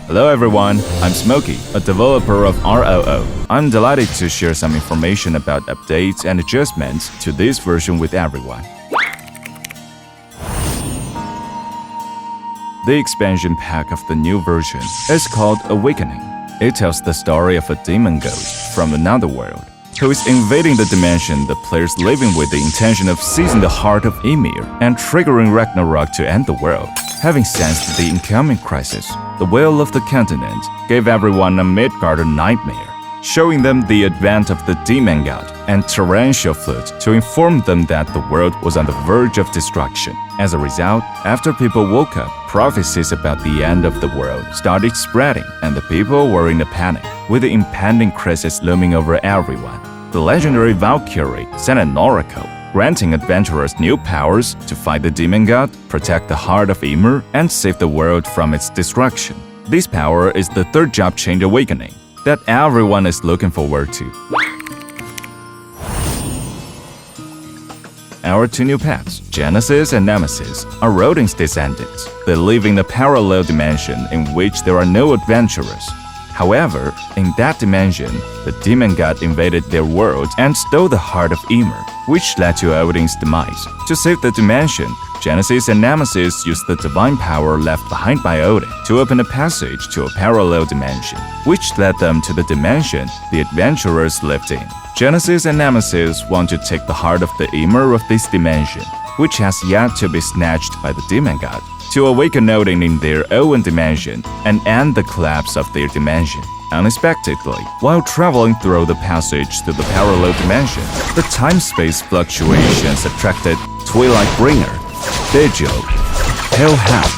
Hello everyone, I'm Smokie, a developer of ROO. I'm delighted to share some information about updates and adjustments to this version with everyone. The expansion pack of the new version is called Awakening. It tells the story of a demon ghost from another world who is invading the dimension the players living with the intention of seizing the heart of Ymir and triggering Ragnarok to end the world. Having sensed the incoming crisis, the will of the continent gave everyone a Midgard nightmare, showing them the advent of the demon god and torrential flood to inform them that the world was on the verge of destruction. As a result, after people woke up, prophecies about the end of the world started spreading, and the people were in a panic, with the impending crisis looming over everyone. The legendary Valkyrie sent an oracle, granting adventurers new powers to fight the demon god, protect the heart of Ymir, and save the world from its destruction. This power is the third job change awakening that everyone is looking forward to. Our two new pets, Genesis and Nemesis, are Rodin's descendants. They live in a parallel dimension in which there are no adventurers. However, in that dimension, the demon god invaded their world and stole the heart of Ymir, which led to Odin's demise. To save the dimension, Genesis and Nemesis used the divine power left behind by Odin to open a passage to a parallel dimension, which led them to the dimension the adventurers lived in. Genesis and Nemesis want to take the heart of the Ymir of this dimension, which has yet to be snatched by the demon god, to awaken Odin in their own dimension and end the collapse of their dimension. Unexpectedly, while traveling through the passage to the parallel dimension, the time-space fluctuations attracted Twilight Bringer, Vigil, Hellhound,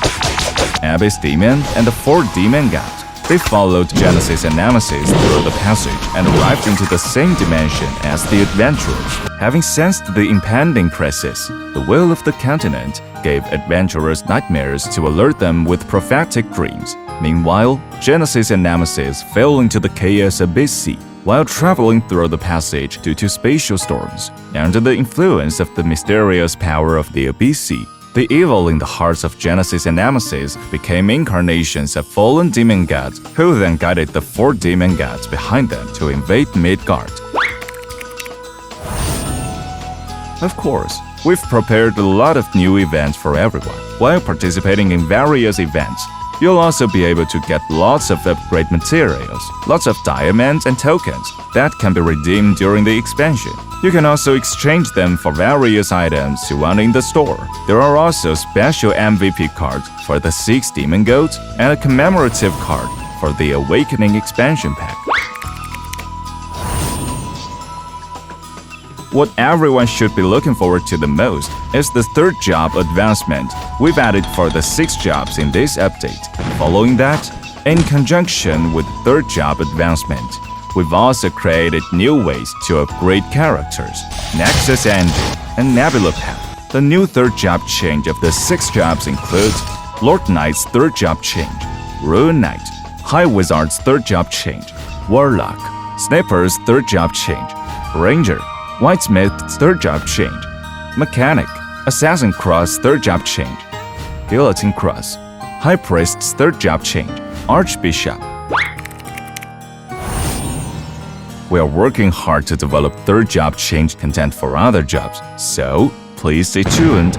Abyss Demon, and the four demon gods. They followed Genesis and Nemesis through the passage and arrived into the same dimension as the adventurers. Having sensed the impending crisis, the will of the continent gave adventurers nightmares to alert them with prophetic dreams. Meanwhile, Genesis and Nemesis fell into the chaos abyss sea while traveling through the passage due to spatial storms. Under the influence of the mysterious power of the abyss sea, the evil in the hearts of Genesis and Nemesis became incarnations of fallen demon gods who then guided the four demon gods behind them to invade Midgard. Of course, we've prepared a lot of new events for everyone. While participating in various events, you'll also be able to get lots of upgrade materials, lots of diamonds and tokens that can be redeemed during the expansion. You can also exchange them for various items you want in the store. There are also special MVP cards for the 6 demon goats and a commemorative card for the Awakening expansion pack. What everyone should be looking forward to the most is the third job advancement we've added for the 6 jobs in this update. Following that, in conjunction with the third job advancement, we've also created new ways to upgrade characters, Nexus engine, and Nebula pack. The new third job change of the 6 jobs includes Lord Knight's third job change, Rune Knight, High Wizard's third job change, Warlock, Sniper's third job change, Ranger, Whitesmith's third job change, Mechanic, Assassin Cross third job change, Guillotine Cross, High Priest's third job change, Archbishop. We are working hard to develop third job change content for other jobs, so please stay tuned.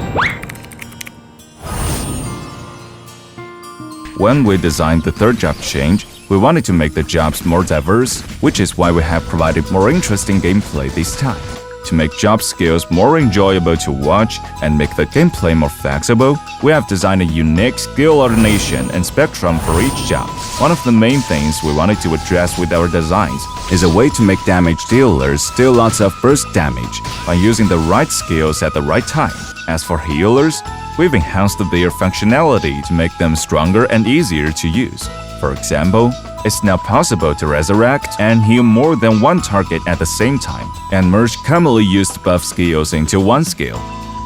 When we designed the third job change, we wanted to make the jobs more diverse, which is why we have provided more interesting gameplay this time. To make job skills more enjoyable to watch and make the gameplay more flexible, we have designed a unique skill alternation and spectrum for each job. One of the main things we wanted to address with our designs is a way to make damage dealers deal lots of burst damage by using the right skills at the right time. As for healers, we've enhanced their functionality to make them stronger and easier to use. For example, it's now possible to resurrect and heal more than one target at the same time, and merge commonly used buff skills into one skill,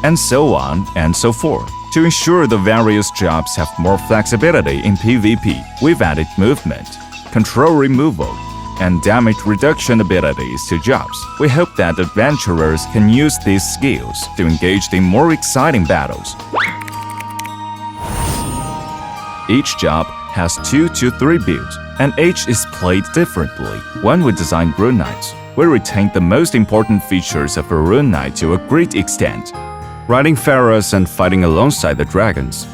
and so on and so forth. To ensure the various jobs have more flexibility in PvP, we've added movement, control removal, and damage reduction abilities to jobs. We hope that adventurers can use these skills to engage in more exciting battles. Each job has 2 to 3 builds, and each is played differently. When we designed Rune Knights, we retained the most important features of a Rune Knight to a great extent, riding pharaohs and fighting alongside the dragons.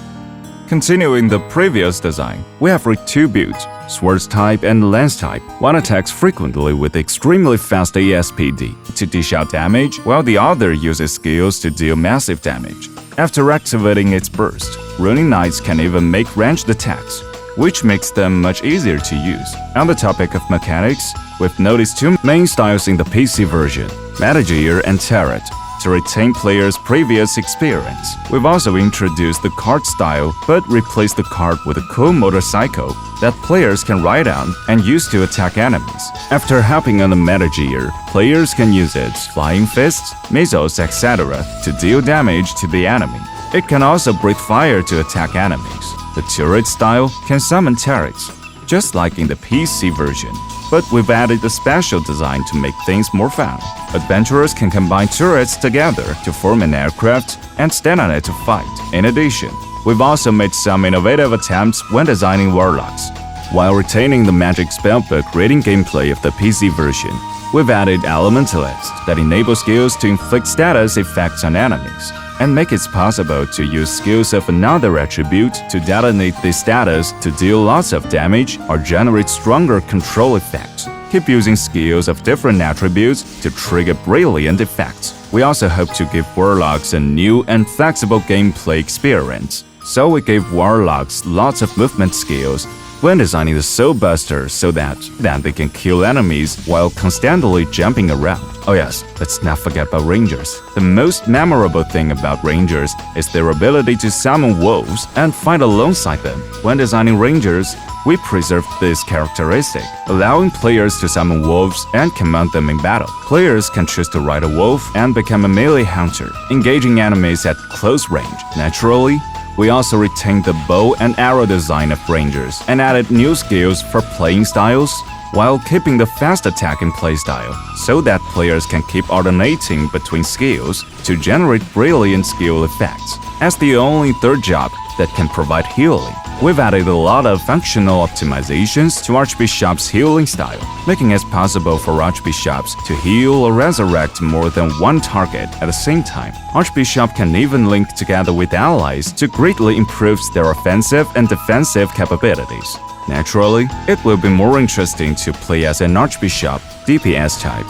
Continuing the previous design, we have 2 builds, Swords type and Lance type. One attacks frequently with extremely fast ASPD to dish out damage, while the other uses skills to deal massive damage. After activating its burst, Rune Knights can even make ranged attacks, which makes them much easier to use. On the topic of mechanics, we've noticed 2 main styles in the PC version, Metagear and Turret, to retain players' previous experience. We've also introduced the cart style, but replaced the cart with a cool motorcycle that players can ride on and use to attack enemies. After hopping on the Metagear, players can use its flying fists, missiles, etc. to deal damage to the enemy. It can also breathe fire to attack enemies. The turret style can summon turrets, just like in the PC version, but we've added a special design to make things more fun. Adventurers can combine turrets together to form an aircraft and stand on it to fight. In addition, we've also made some innovative attempts when designing warlocks. While retaining the magic spellbook reading gameplay of the PC version, we've added Elementalist that enable skills to inflict status effects on enemies, and make it possible to use skills of another attribute to detonate the status to deal lots of damage or generate stronger control effects. Keep using skills of different attributes to trigger brilliant effects. We also hope to give Warlocks a new and flexible gameplay experience, so we gave Warlocks lots of movement skills when designing the Soul Buster so that they can kill enemies while constantly jumping around. Oh yes, let's not forget about Rangers. The most memorable thing about Rangers is their ability to summon wolves and fight alongside them. When designing Rangers, we preserved this characteristic, allowing players to summon wolves and command them in battle. Players can choose to ride a wolf and become a melee hunter, engaging enemies at close range. Naturally, we also retained the bow and arrow design of Rangers and added new skills for playing styles, while keeping the fast attack in playstyle, so that players can keep alternating between skills to generate brilliant skill effects. As the only third job that can provide healing, we've added a lot of functional optimizations to Archbishop's healing style, making it possible for Archbishops to heal or resurrect more than one target at the same time. Archbishop can even link together with allies to greatly improve their offensive and defensive capabilities. Naturally, it will be more interesting to play as an Archbishop DPS type.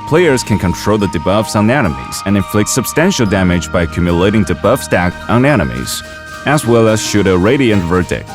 Players can control the debuffs on enemies and inflict substantial damage by accumulating debuff stack on enemies, as well as shoot a Radiant Verdict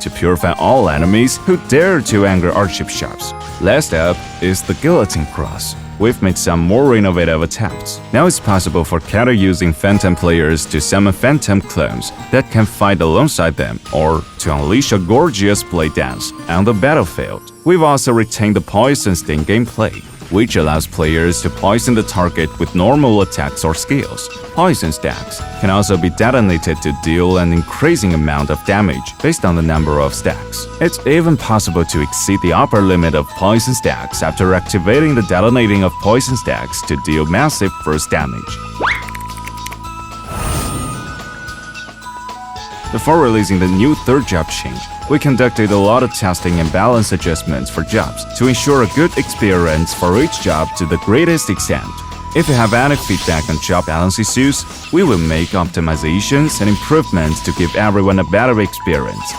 to purify all enemies who dare to anger Archbishops. Last up is the Guillotine Cross. We've made some more innovative attempts. Now it's possible for counter-using Phantom players to summon Phantom clones that can fight alongside them, or to unleash a gorgeous blade dance on the battlefield. We've also retained the Poison Sting gameplay, which allows players to poison the target with normal attacks or skills. Poison stacks can also be detonated to deal an increasing amount of damage based on the number of stacks. It's even possible to exceed the upper limit of poison stacks after activating the detonating of poison stacks to deal massive burst damage. Before releasing the new third job change, we conducted a lot of testing and balance adjustments for jobs to ensure a good experience for each job to the greatest extent. If you have any feedback on job balance issues, we will make optimizations and improvements to give everyone a better experience.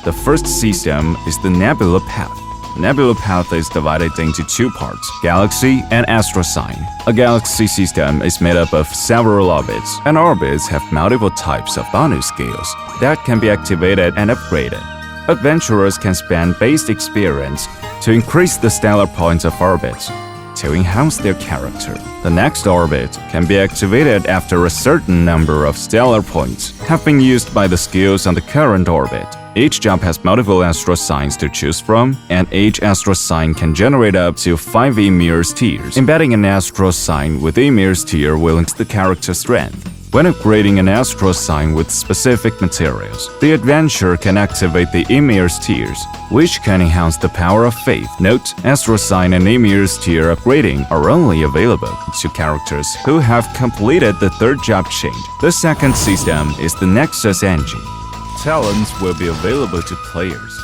The first system is the Nebula path. Nebula path is divided into 2 parts, Galaxy and Astro Sign. A galaxy system is made up of several orbits, and orbits have multiple types of bonus skills that can be activated and upgraded. Adventurers can spend base experience to increase the stellar points of orbits to enhance their character. The next orbit can be activated after a certain number of stellar points have been used by the skills on the current orbit. Each job has multiple astro signs to choose from, and each astro sign can generate up to 5 Emir's tiers. Embedding an astro sign with Emir's tier will increase the character strength. When upgrading an astral sign with specific materials, the adventurer can activate the Emir's tiers, which can enhance the power of faith. Note, astral sign and Emir's tier upgrading are only available to characters who have completed the third job change. The second system is the Nexus engine. Talents will be available to players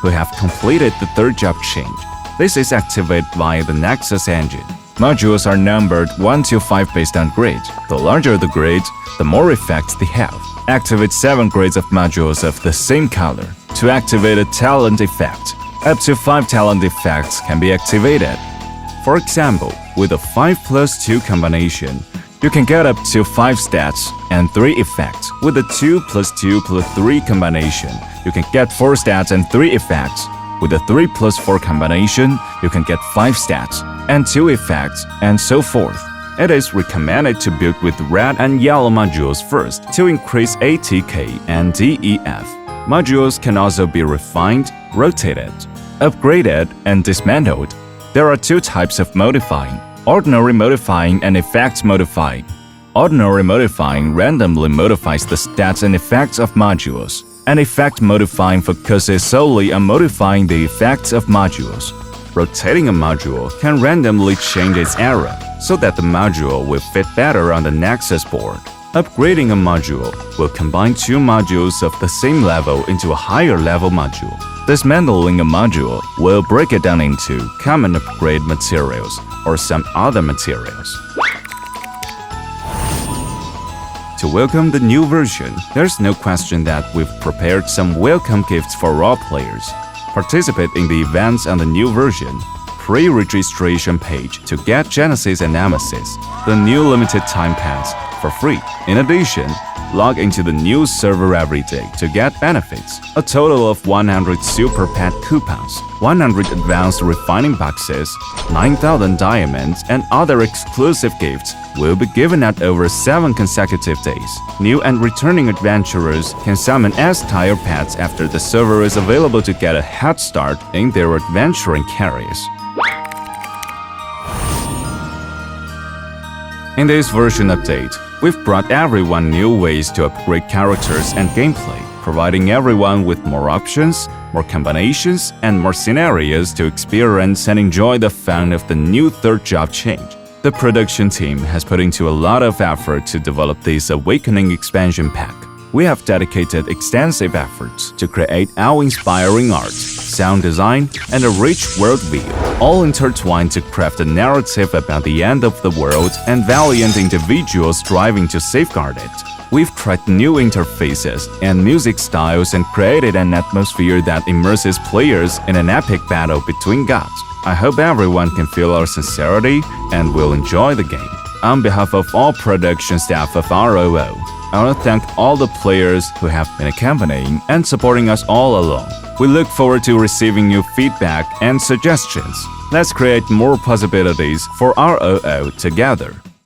who have completed the third job change. This is activated via the Nexus engine. Modules are numbered 1 to 5 based on grade. The larger the grade, the more effects they have. Activate 7 grades of modules of the same color to activate a talent effect. Up to 5 talent effects can be activated. For example, with a 5+2 combination, you can get up to 5 stats and 3 effects. With a 2+2+3 combination, you can get 4 stats and 3 effects. With a 3+4 combination, you can get 5 stats and 2 effects, and so forth. It is recommended to build with red and yellow modules first to increase ATK and DEF. Modules can also be refined, rotated, upgraded, and dismantled. There are 2 types of modifying: ordinary modifying and effects modifying. Ordinary modifying randomly modifies the stats and effects of modules, and effect modifying focuses solely on modifying the effects of modules. Rotating a module can randomly change its area so that the module will fit better on the Nexus board. Upgrading a module will combine 2 modules of the same level into a higher level module. Dismantling a module will break it down into common upgrade materials or some other materials. To welcome the new version, there's no question that we've prepared some welcome gifts for raw players. Participate in the events on the new version pre-registration page to get Genesis and Nemesis, the new limited time pass, for free. In addition, log into the new server every day to get benefits. A total of 100 Super Pet coupons, 100 advanced refining boxes, 9,000 diamonds, and other exclusive gifts will be given out over 7 consecutive days. New and returning adventurers can summon S-tier pets after the server is available to get a head start in their adventuring careers. In this version update, we've brought everyone new ways to upgrade characters and gameplay, providing everyone with more options, more combinations, and more scenarios to experience and enjoy the fun of the new third job change. The production team has put into a lot of effort to develop this Awakening expansion pack. We have dedicated extensive efforts to create awe-inspiring art, sound design, and a rich worldview, all intertwined to craft a narrative about the end of the world and valiant individuals striving to safeguard it. We've tried new interfaces and music styles and created an atmosphere that immerses players in an epic battle between gods. I hope everyone can feel our sincerity and will enjoy the game. On behalf of all production staff of ROO, I want to thank all the players who have been accompanying and supporting us all along. We look forward to receiving your feedback and suggestions. Let's create more possibilities for ROO together.